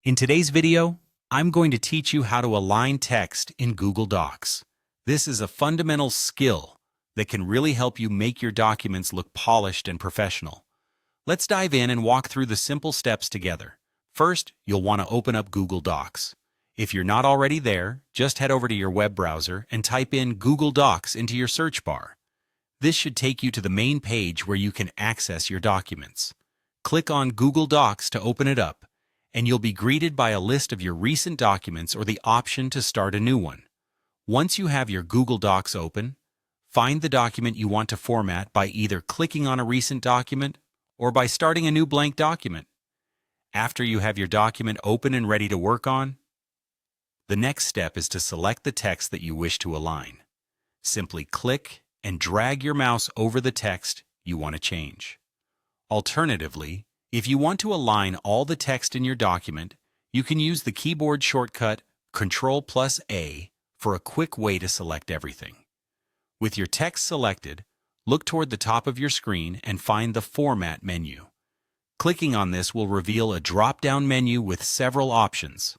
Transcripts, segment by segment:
In today's video, I'm going to teach you how to align text in Google Docs. This is a fundamental skill that can really help you make your documents look polished and professional. Let's dive in and walk through the simple steps together. First, you'll want to open up Google Docs. If you're not already there, just head over to your web browser and type in Google Docs into your search bar. This should take you to the main page where you can access your documents. Click on Google Docs to open it up, and you'll be greeted by a list of your recent documents or the option to start a new one. Once you have your Google Docs open, find the document you want to format by either clicking on a recent document or by starting a new blank document. After you have your document open and ready to work on, the next step is to select the text that you wish to align. Simply click and drag your mouse over the text you want to change. Alternatively, if you want to align all the text in your document, you can use the keyboard shortcut Ctrl+A for a quick way to select everything. With your text selected, look toward the top of your screen and find the Format menu. Clicking on this will reveal a drop-down menu with several options.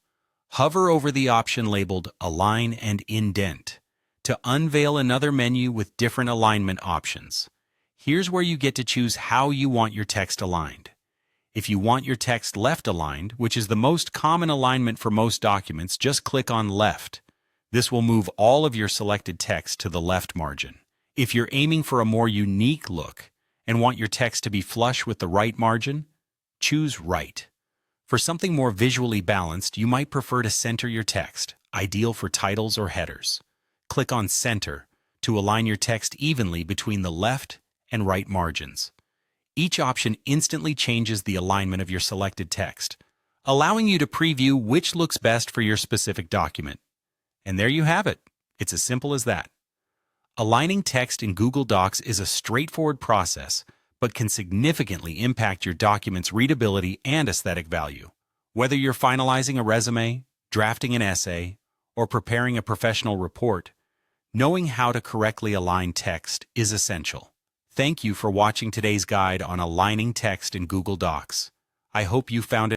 Hover over the option labeled Align and Indent to unveil another menu with different alignment options. Here's where you get to choose how you want your text aligned. If you want your text left aligned, which is the most common alignment for most documents, just click on Left. This will move all of your selected text to the left margin. If you're aiming for a more unique look and want your text to be flush with the right margin, choose Right. For something more visually balanced, you might prefer to center your text, ideal for titles or headers. Click on Center to align your text evenly between the left and right margins. Each option instantly changes the alignment of your selected text, allowing you to preview which looks best for your specific document. And there you have it. It's as simple as that. Aligning text in Google Docs is a straightforward process, but can significantly impact your document's readability and aesthetic value. Whether you're finalizing a resume, drafting an essay, or preparing a professional report, knowing how to correctly align text is essential. Thank you for watching today's guide on aligning text in Google Docs. I hope you found it